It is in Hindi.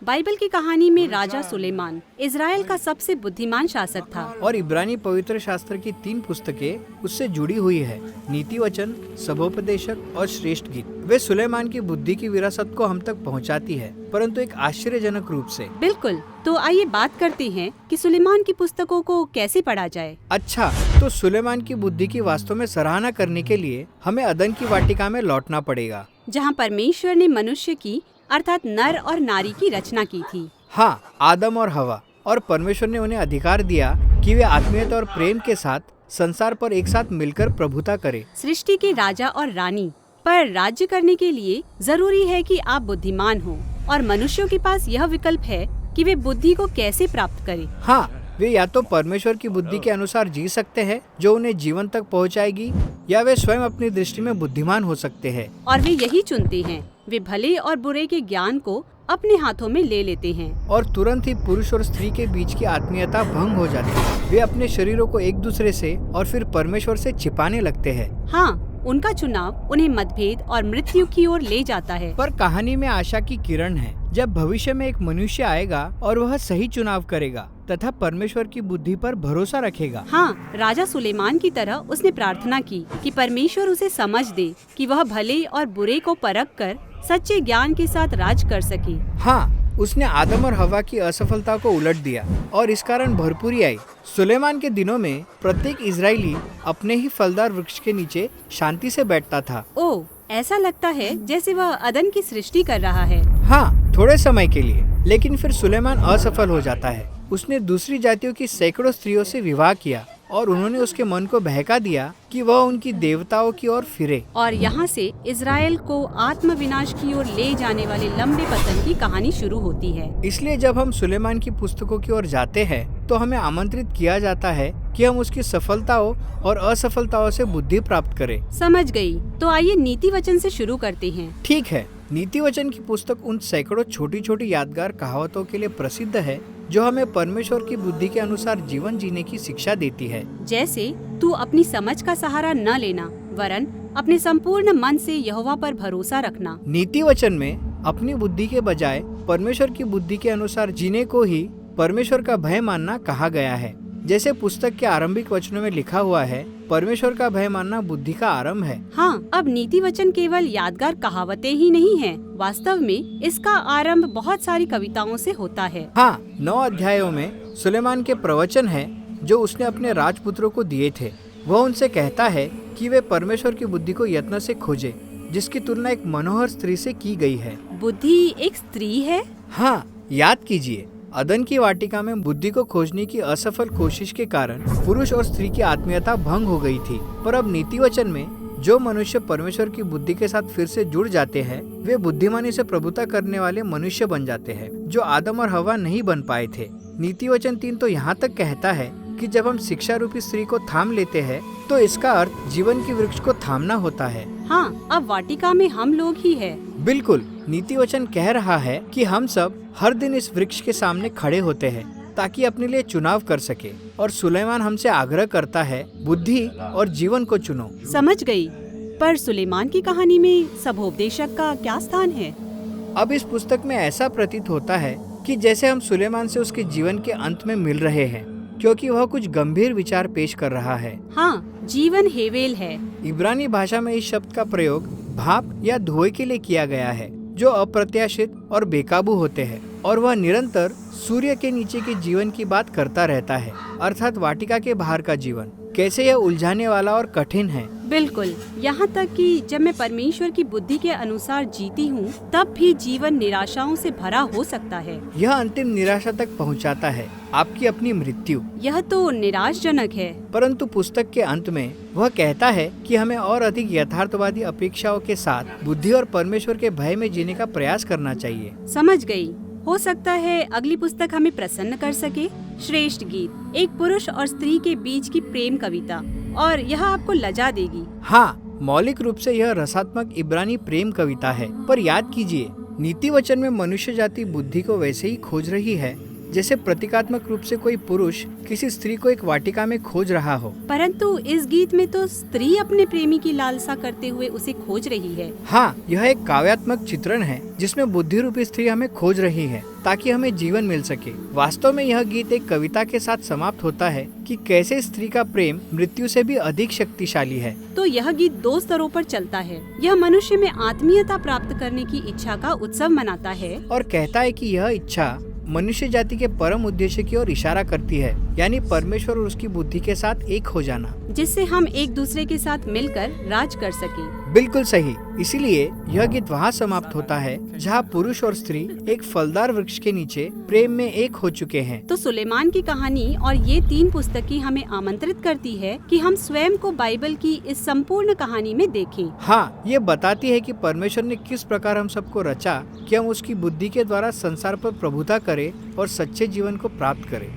बाइबल की कहानी में राजा सुलेमान इज़राइल का सबसे बुद्धिमान शासक था। और इब्रानी पवित्र शास्त्र की 3 पुस्तकें उससे जुड़ी हुई है, नीति वचन, सभोपदेशक और श्रेष्ठ गीत। वे सुलेमान की बुद्धि की विरासत को हम तक पहुंचाती है, परंतु एक आश्चर्यजनक रूप से। बिल्कुल, तो आइए बात करते हैं कि सुलेमान की पुस्तकों को कैसे पढ़ा जाए। अच्छा, तो सुलेमान की बुद्धि की वास्तव में सराहना करने के लिए हमें अदन की वाटिका में लौटना पड़ेगा, जहाँ परमेश्वर ने मनुष्य की अर्थात नर और नारी की रचना की थी। हाँ, आदम और हवा। और परमेश्वर ने उन्हें अधिकार दिया कि वे आत्मीयता और प्रेम के साथ संसार पर एक साथ मिलकर प्रभुता करें। सृष्टि के राजा और रानी पर राज्य करने के लिए जरूरी है कि आप बुद्धिमान हो, और मनुष्यों के पास यह विकल्प है कि वे बुद्धि को कैसे प्राप्त करें। हाँ, वे या तो परमेश्वर की बुद्धि के अनुसार जी सकते हैं जो उन्हें जीवन तक पहुंचाएगी, या वे स्वयं अपनी दृष्टि में बुद्धिमान हो सकते हैं। और वे यही चुनते हैं। वे भले और बुरे के ज्ञान को अपने हाथों में ले लेते हैं, और तुरंत ही पुरुष और स्त्री के बीच की आत्मीयता भंग हो जाती है। वे अपने शरीरों को एक दूसरे से और फिर परमेश्वर से छिपाने लगते हैं। हाँ, उनका चुनाव उन्हें मतभेद और मृत्यु की ओर ले जाता है। पर कहानी में आशा की किरण है। जब भविष्य में एक मनुष्य आएगा और वह सही चुनाव करेगा तथा परमेश्वर की बुद्धि पर भरोसा रखेगा। हाँ, राजा सुलेमान की तरह उसने प्रार्थना की कि परमेश्वर उसे समझ दे कि वह भले और बुरे को परख कर सच्चे ज्ञान के साथ राज कर सके। हाँ, उसने आदम और हवा की असफलता को उलट दिया और इस कारण भरपूरी आई। सुलेमान के दिनों में प्रत्येक इजरायली अपने ही फलदार वृक्ष के नीचे शांति से बैठता था। ओह, ऐसा लगता है जैसे वह अदन की सृष्टि कर रहा है। हाँ, थोड़े समय के लिए, लेकिन फिर सुलेमान असफल हो जाता है। उसने दूसरी जातियों की सैकड़ों स्त्रियों से विवाह किया और उन्होंने उसके मन को बहका दिया कि वह उनकी देवताओं की ओर फिरे। और यहाँ से इज़राइल को आत्मविनाश की ओर ले जाने वाले लंबे पतन की कहानी शुरू होती है। इसलिए जब हम सुलेमान की पुस्तकों की ओर जाते हैं तो हमें आमंत्रित किया जाता है कि हम उसकी सफलताओं और असफलताओं से बुद्धि प्राप्त करें। समझ गई। तो आइए नीति वचन से शुरू करते हैं। ठीक है। नीति वचन की पुस्तक उन सैकड़ों छोटी छोटी यादगार कहावतों के लिए प्रसिद्ध है जो हमें परमेश्वर की बुद्धि के अनुसार जीवन जीने की शिक्षा देती है। जैसे, तू अपनी समझ का सहारा न लेना, वरन अपने संपूर्ण मन से यहोवा पर भरोसा रखना। नीति वचन में अपनी बुद्धि के बजाय परमेश्वर की बुद्धि के अनुसार जीने को ही परमेश्वर का भय मानना कहा गया है। जैसे पुस्तक के आरंभिक वचनों में लिखा हुआ है, परमेश्वर का भय मानना बुद्धि का आरंभ है। हाँ, अब नीति वचन केवल यादगार कहावतें ही नहीं हैं। वास्तव में इसका आरंभ बहुत सारी कविताओं से होता है। हाँ, 9 अध्यायों में सुलेमान के प्रवचन है जो उसने अपने राजपुत्रों को दिए थे। वह उनसे कहता है कि वे परमेश्वर की बुद्धि को यत्न से खोजे, जिसकी तुलना एक मनोहर स्त्री से की गई है। बुद्धि एक स्त्री है? हाँ, याद कीजिए, अदन की वाटिका में बुद्धि को खोजने की असफल कोशिश के कारण पुरुष और स्त्री की आत्मीयता भंग हो गई थी। पर अब नीति वचन में जो मनुष्य परमेश्वर की बुद्धि के साथ फिर से जुड़ जाते हैं, वे बुद्धिमानी से प्रभुता करने वाले मनुष्य बन जाते हैं, जो आदम और हवा नहीं बन पाए थे। नीति वचन 3 तो यहाँ तक कहता है कि जब हम शिक्षा रूपी स्त्री को थाम लेते हैं तो इसका अर्थ जीवन की वृक्ष को थामना होता है। हाँ, अब वाटिका में हम लोग ही है। बिल्कुल, नीति वचन कह रहा है कि हम सब हर दिन इस वृक्ष के सामने खड़े होते हैं ताकि अपने लिए चुनाव कर सके। और सुलेमान हमसे आग्रह करता है, बुद्धि और जीवन को चुनो। समझ गई। पर सुलेमान की कहानी में सभोपदेशक का क्या स्थान है? अब इस पुस्तक में ऐसा प्रतीत होता है कि जैसे हम सुलेमान से उसके जीवन के अंत में मिल रहे हैं, क्योंकि वह कुछ गंभीर विचार पेश कर रहा है। हाँ, जीवन हेवेल है। इब्रानी भाषा में इस शब्द का प्रयोग भाप या धुएं के लिए किया गया है, जो अप्रत्याशित और बेकाबू होते हैं, और वह निरंतर सूर्य के नीचे के जीवन की बात करता रहता है, अर्थात वाटिका के बाहर का जीवन। कैसे यह उलझाने वाला और कठिन है। बिल्कुल, यहाँ तक कि जब मैं परमेश्वर की बुद्धि के अनुसार जीती हूँ, तब भी जीवन निराशाओं से भरा हो सकता है। यह अंतिम निराशा तक पहुँचाता है, आपकी अपनी मृत्यु। यह तो निराशजनक है। परंतु पुस्तक के अंत में वह कहता है कि हमें और अधिक यथार्थवादी अपेक्षाओं के साथ बुद्धि और परमेश्वर के भय में जीने का प्रयास करना चाहिए। समझ गई। हो सकता है अगली पुस्तक हमें प्रसन्न कर सके। श्रेष्ठ गीत, एक पुरुष और स्त्री के बीच की प्रेम कविता, और यह आपको लजा देगी। हाँ, मौलिक रूप से यह रसात्मक इब्रानी प्रेम कविता है। पर याद कीजिए, नीति वचन में मनुष्य जाति बुद्धि को वैसे ही खोज रही है जैसे प्रतीकात्मक रूप से कोई पुरुष किसी स्त्री को एक वाटिका में खोज रहा हो। परंतु इस गीत में तो स्त्री अपने प्रेमी की लालसा करते हुए उसे खोज रही है। हाँ, यह एक काव्यात्मक चित्रण है जिसमें बुद्धि रूपी स्त्री हमें खोज रही है ताकि हमें जीवन मिल सके। वास्तव में यह गीत एक कविता के साथ समाप्त होता है कि कैसे स्त्री का प्रेम मृत्यु से भी अधिक शक्तिशाली है। तो यह गीत दो स्तरों पर चलता है। यह मनुष्य में आत्मीयता प्राप्त करने की इच्छा का उत्सव मनाता है और कहता है कि यह इच्छा मनुष्य जाति के परम उद्देश्य की ओर इशारा करती है, यानी परमेश्वर और उसकी बुद्धि के साथ एक हो जाना, जिससे हम एक दूसरे के साथ मिलकर राज कर सके। बिल्कुल सही। इसीलिए यह गीत वहाँ समाप्त होता है जहाँ पुरुष और स्त्री एक फलदार वृक्ष के नीचे प्रेम में एक हो चुके हैं। तो सुलेमान की कहानी और ये 3 पुस्तकें हमें आमंत्रित करती है कि हम स्वयं को बाइबल की इस संपूर्ण कहानी में देखें। हाँ, ये बताती है कि परमेश्वर ने किस प्रकार हम सबको रचा कि हम उसकी बुद्धि के द्वारा संसार पर प्रभुता करें और सच्चे जीवन को प्राप्त करें।